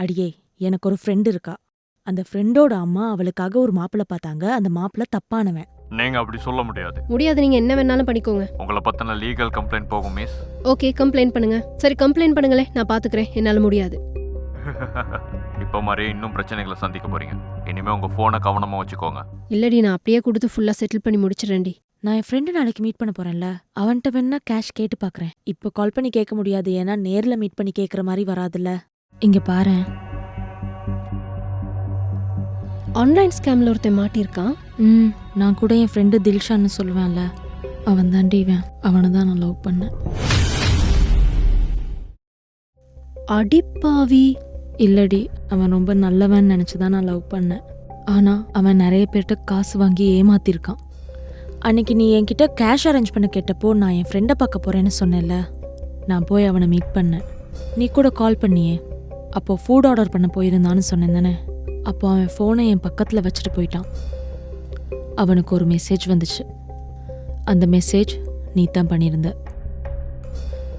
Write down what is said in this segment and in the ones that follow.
அடியே, எனக்கு ஒரு ஃப்ரெண்ட் இருக்கா. அந்த ஃப்ரெண்டோட அம்மா அவளுக்காக ஒரு மாப்பிள்ளை பார்த்தாங்க. அந்த மாப்பிள்ளை தப்பானவன். நீங்க அப்படி சொல்ல முடியாது. முடியாது, நீங்க என்ன வேணாலும் பண்ணிக்கோங்க. உங்களை பத்தின லீகல் கம்ப்ளைண்ட் போகும் மிஸ். ஓகே, கம்ப்ளைண்ட் பண்ணுங்க. சரி, கம்ப்ளைண்ட் பண்ணுங்களே, நான் பாத்துக்கிறேன். என்னால முடியாது. இப்போ மாதிரியே இன்னும் பிரச்சனைகளை சந்திக்க போறீங்க. இனிமே உங்க போனை கவனமா வச்சுக்கோங்க. இல்லடி, நான் அப்படியே கொடுத்து ஃபுல்லா செட்டில் பண்ணி முடிச்சிடறேன்டி. நான் என் ஃப்ரெண்டு நாளைக்கு மீட் பண்ண போறேன்ல, அவன்கிட்ட வேணா கேஷ் கேட்டு பார்க்கறேன். இப்போ கால் பண்ணி கேட்க முடியாது, ஏன்னா நேர்ல மீட் பண்ணி கேட்குற மாதிரி வராதுல்ல. இங்க பாரேன். ஆன்லைன் ஸ்கேம்ல ஒருத்தன் மாட்டியிருக்கான். நான் கூட என் ஃப்ரெண்டு தில்ஷான்னு சொல்லுவேன்ல, அவன் தாண்டி இவன். அவனை தான் நான் லவ் பண்ணேன். அடிப்பாவி. இல்லடி, அவன் ரொம்ப நல்லவன் நினச்சிதான் நான் லவ் பண்ணேன். ஆனால் அவன் நிறைய பேர்கிட்ட காசு வாங்கி ஏமாத்திருக்கான். அன்னைக்கு நீ என்கிட்ட கேஷ் அரேஞ்ச் பண்ண கேட்டப்போ நான் என் ஃப்ரெண்டை பார்க்க போகிறேன்னு சொன்னேன்ல, நான் போய் அவனை மீட் பண்ணேன். நீ கூட கால் பண்ணியே. அப்போ ஃபுட் ஆர்டர் பண்ண போயிருந்தான்னு சொன்னேன் தானே. அப்போ அவன் ஃபோனை என் பக்கத்தில் வச்சுட்டு போயிட்டான். அவனுக்கு ஒரு மெசேஜ் வந்துச்சு. அந்த மெசேஜ் நீ தான் பண்ணியிருந்த.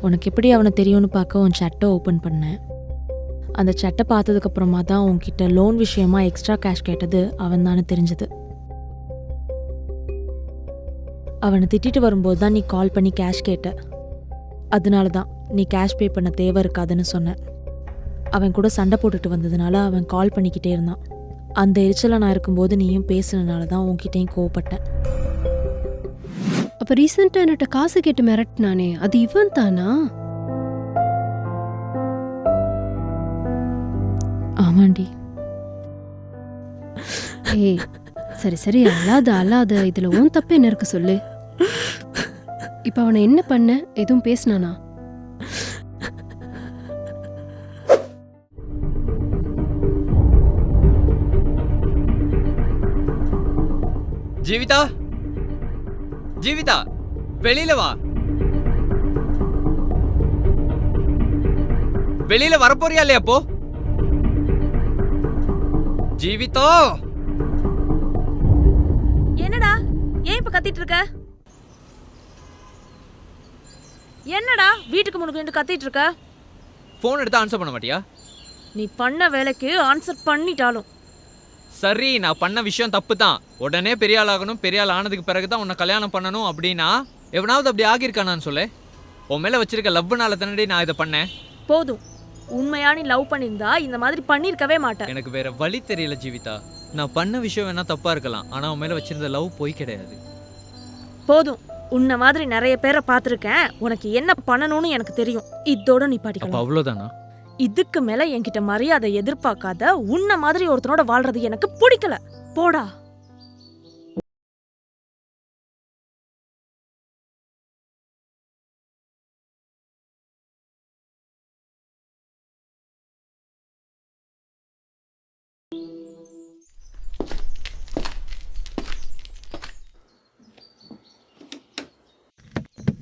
உனக்கு எப்படி அவனை தெரியும்னு பார்க்க உன் சேட்டை ஓப்பன் பண்ணேன். அந்த சேட்டை பார்த்ததுக்கப்புறமா தான் உன்கிட்ட லோன் விஷயமா எக்ஸ்ட்ரா கேஷ் கேட்டது அவன் தானே தெரிஞ்சது. அவனை திட்டிட்டு வரும்போது தான் நீ கால் பண்ணி கேஷ் கேட்ட. அதனால தான் நீ கேஷ் பே பண்ண தேவை இருக்காதுன்னு சொன்னேன். அவன் கூட சண்டை போட்டுட்டு வந்ததுனால அவன் கால் பண்ணிக்கிட்டே இருந்தான். அந்த எரிச்சல நான் இருக்கும்போது நீயும் பேசுனதுனால தான் உன்கிட்டையும் கோவப்பட்டேன். அப்ப ரீசெண்டா என்கிட்ட காசு கேட்டு மிரட்டினானே, அது இவன் தானா? ஆமாண்டி. ஏய், சரி சரி, அல்லாத இதுல உன் தப்பு என்ன இருக்கு சொல்லு. இப்ப அவனை என்ன பண்ண? எதுவும் பேசினானா? ஜீவிதா, ஜீவிதா, வெளியில வா. வெளியில வரப்போறியா இல்லையா? அப்போ ஜீவிதா. என்னடா, ஏன் இப்ப கத்திட்டு இருக்க? என்னடா வீட்டுக்கு முன்னுக்கு கத்திட்டு இருக்க? போன் எடுத்து ஆன்சர் பண்ண மாட்டியா? நீ பண்ண வேலைக்கு ஆன்சர் பண்ணிட்டாலும். சரி, நான் பண்ண விஷயம் தப்பு தான். உடனே பெரிய ஆள் ஆகணும், பெரிய ஆள் ஆனதுக்கு பிறகுதான் உன்னை கல்யாணம் பண்ணணும் அப்படின்னா எவனாவது அப்படி ஆகியிருக்கானான்னு சொல்லு. உன் மேல வச்சிருக்க லவ்னால தானே நான் இதை பண்ணேன். போதும், உண்மையா நீ லவ் பண்ணியிருந்தா இந்த மாதிரி பண்ணிருக்கவே மாட்டேன். எனக்கு வேற வழி தெரியல ஜீவிதா. நான் பண்ண விஷயம் வேணா தப்பா இருக்கலாம், ஆனா உன் மேல வச்சிருந்த லவ் போய் கிடையாது. போதும், உன்ன மாதிரி நிறைய பேரை பார்த்துருக்கேன். உனக்கு என்ன பண்ணணும்னு எனக்கு தெரியும். இதோட நீ அப்ப படிக்கலாம். அவ்வளவுதானா? இதுக்கு மேல என்கிட்ட மரியாதை எதிர்பார்க்காத. உன்ன மாதிரி ஒருத்தனோட வாழ்றது எனக்கு பிடிக்கல. போடா.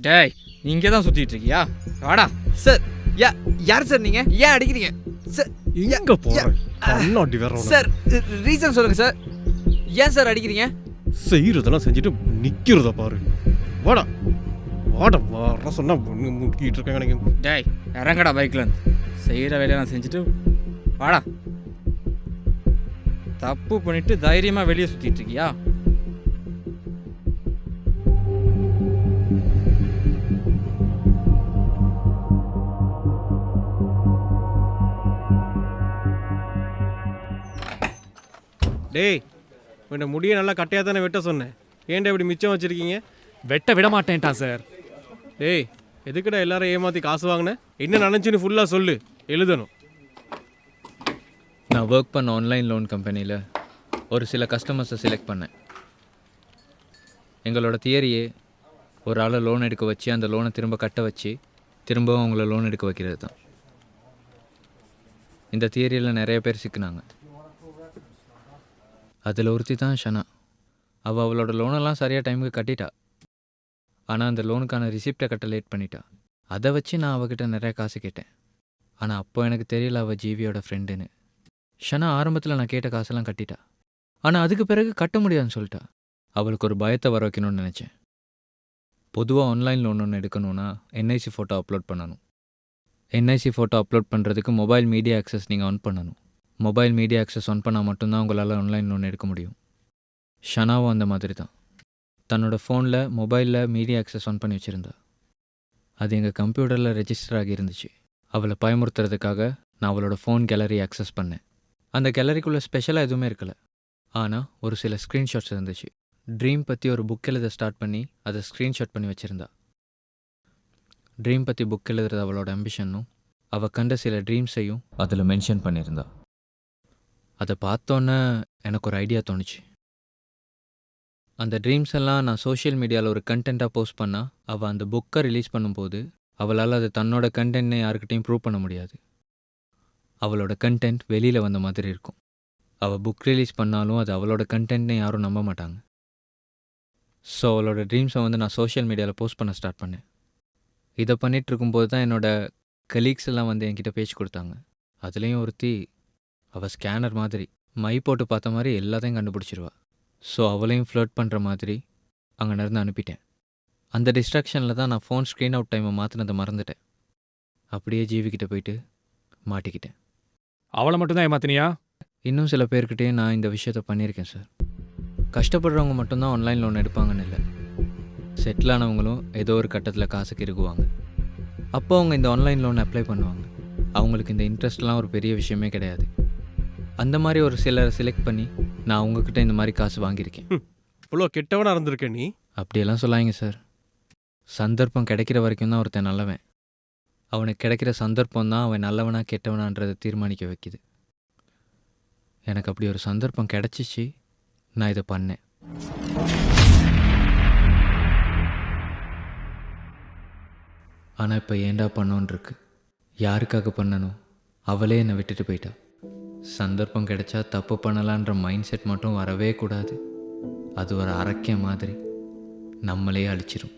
டேய், நீ இங்கே தான் சுற்றிட்டு இருக்கியா? வாடா. சார், யார் சார் நீங்க? ஏன் அடிக்கிறீங்க சார்? எங்க போறேன்? கண்ணாடி வேற உனக்கு. சார், ரீசன் சொல்லுங்க சார். ஏன் சார் அடிக்கிறீங்க? செய்யறதெல்லாம் செஞ்சுட்டு நிக்கிறத பாரு. வாடா வாடா வர சொன்னா முட்டிக்கிட்டு இருக்கேன் எனக்கு. டேய், இறங்கடா பைக்லேருந்து. செய்கிற வேலையெல்லாம் செஞ்சுட்டு வாடா. தப்பு பண்ணிட்டு தைரியமாக வெளியே சுற்றிட்டு இருக்கியா? டேய், உன்னை முடிய நல்லா கட்டையாக தானே வெட்ட சொன்னேன். ஏன்டா இப்படி மிச்சம் வச்சிருக்கீங்க? வெட்ட விட மாட்டேன்ட்டான் சார். டேய், எதுக்குடா எல்லாரும் ஏமாற்றி காசு வாங்கினேன்? என்ன நினச்சின்னு ஃபுல்லாக சொல்லு, எழுதணும். நான் ஒர்க் பண்ண ஆன்லைன் லோன் கம்பெனியில் ஒரு சில கஸ்டமர்ஸை செலக்ட் பண்ணேன். எங்களோட தியரியே ஒரு ஆளை லோன் எடுக்க வச்சு அந்த லோனை திரும்ப கட்ட வச்சு திரும்பவும் அவங்கள லோன் எடுக்க வைக்கிறது தான். இந்த தியரியில் நிறைய பேர் சிக்கினாங்க. அதில் ஒருத்தி தான் ஷனா. அவளோட லோனெல்லாம் சரியாக டைமுக்கு கட்டிட்டா. ஆனால் அந்த லோனுக்கான ரிசிப்டை கட்ட லேட் பண்ணிட்டா. அதை வச்சு நான் அவகிட்ட நிறைய காசு கேட்டேன். ஆனால் அப்போ எனக்கு தெரியல அவள் ஜீவியோட ஃப்ரெண்டுன்னு. ஷனா ஆரம்பத்தில் நான் கேட்ட காசெல்லாம் கட்டிட்டா. ஆனால் அதுக்கு பிறகு கட்ட முடியாதுன்னு சொல்லிட்டா. அவளுக்கு ஒரு பயத்தை வர வைக்கணும்னு நினச்சேன். பொதுவாக ஆன்லைன் லோன் ஒன்று எடுக்கணுன்னா என்ஐசி ஃபோட்டோ அப்லோட் பண்ணணும். என்ஐசி ஃபோட்டோ அப்லோட் பண்ணுறதுக்கு மொபைல் மீடியா ஆக்சஸ் நீங்கள் ஆன் பண்ணணும். மொபைல் மீடியா ஆக்சஸ் ஆன் பண்ணால் மட்டும்தான் உங்களால் ஆன்லைன் லோன் எடுக்க முடியும். ஷனாவும் அந்த மாதிரி தான். தன்னோட ஃபோனில் மொபைலில் மீடியா ஆக்சஸ் ஆன் பண்ணி வச்சுருந்தா. அது எங்கள் கம்ப்யூட்டரில் ரெஜிஸ்டர் ஆகி இருந்துச்சு. அவளை பயமுறுத்துறதுக்காக நான் அவளோட ஃபோன் கேலரி ஆக்சஸ் பண்ணேன். அந்த கேலரிக்குள்ளே ஸ்பெஷலாக எதுவுமே இருக்கல. ஆனால் ஒரு சில ஸ்க்ரீன்ஷாட்ஸ் இருந்துச்சு. ட்ரீம் பற்றி ஒரு புக் எழுத ஸ்டார்ட் பண்ணி அதை ஸ்க்ரீன்ஷாட் பண்ணி வச்சுருந்தா. ட்ரீம் பற்றி புக் எழுதுறது அவளோட அம்பிஷனும் அவள் கண்ட சில ட்ரீம்ஸையும் அதில் மென்ஷன் பண்ணியிருந்தா. அதை பார்த்தோன்னே எனக்கு ஒரு ஐடியா தோணுச்சு. அந்த ட்ரீம்ஸ் எல்லாம் நான் சோஷியல் மீடியாவில் ஒரு கண்டென்ட்டாக போஸ்ட் பண்ணால் அவள் அந்த புக்கை ரிலீஸ் பண்ணும்போது அவளால் அது தன்னோட கண்டென்ட்னு யாருக்கிட்டையும் ப்ரூவ் பண்ண முடியாது. அவளோட கண்டென்ட் வெளியில் வந்த மாதிரி இருக்கும். அவள் புக் ரிலீஸ் பண்ணாலும் அது அவளோட கண்டென்ட்னு யாரும் நம்ப மாட்டாங்க. ஸோ அவளோட ட்ரீம்ஸை நான் சோஷியல் மீடியாவில் போஸ்ட் பண்ண ஸ்டார்ட் பண்ணேன். இதை பண்ணிகிட்டு இருக்கும்போது தான் என்னோடய கலீக்ஸ் எல்லாம் என்கிட்ட பேச்சு கொடுத்தாங்க. அதுலேயும் ஒருத்தி அவள் ஸ்கேனர் மாதிரி மை போட்டு பார்த்த மாதிரி எல்லாத்தையும் கண்டுபிடிச்சிருவா. ஸோ அவளையும் ஃப்ளர்ட் பண்ணுற மாதிரி அங்கே நடந்து அனுப்பிட்டேன். அந்த டிஸ்ட்ராக்ஷனில் தான் நான் ஃபோன் ஸ்க்ரீன் அவுட் டைமை மாற்றினதை மறந்துட்டேன். அப்படியே ஜீவிக்கிட்ட போயிட்டு மாட்டிக்கிட்டேன். அவளை மட்டும்தான் ஏமாத்தினியா? இன்னும் சில பேர்கிட்டயே நான் இந்த விஷயத்த பண்ணியிருக்கேன் சார். கஷ்டப்படுறவங்க மட்டும்தான் ஆன்லைன் லோன் எடுப்பாங்கன்னு இல்லை. செட்டில் ஆனவங்களும் ஏதோ ஒரு கட்டத்தில் காசுக்கு இருக்குவாங்க. அப்போ அவங்க இந்த ஆன்லைன் லோன் அப்ளை பண்ணுவாங்க. அவங்களுக்கு இந்த இன்ட்ரெஸ்ட்லாம் ஒரு பெரிய விஷயமே கிடையாது. அந்த மாதிரி ஒரு சிலரை செலக்ட் பண்ணி நான் உங்ககிட்ட இந்த மாதிரி காசு வாங்கியிருக்கேன். இவ்வளோ கெட்டவனா இருந்திருக்க நீ. அப்படியெல்லாம் சொல்லாங்க சார். சந்தர்ப்பம் கிடைக்கிற வரைக்கும் தான் ஒருத்தன் நல்லவன். அவனுக்கு கிடைக்கிற சந்தர்ப்பம் தான் அவன் நல்லவனா கெட்டவனான்றதை தீர்மானிக்க வைக்குது. எனக்கு அப்படி ஒரு சந்தர்ப்பம் கிடைச்சிச்சு. நான் இதை பண்ணேன். ஆனால் இப்போ ஏண்டா பண்ணோன்னு இருக்கு. யாருக்காக பண்ணணும்? அவளே என்னை விட்டுட்டு போயிட்டா. சந்தர்ப்பம் கிடைச்சா தப்பு பண்ணலான்ற மைண்ட் செட் மட்டும் வரவே கூடாது. அது ஒரு அரக்கை மாதிரி நம்மளே அழிச்சிரும்.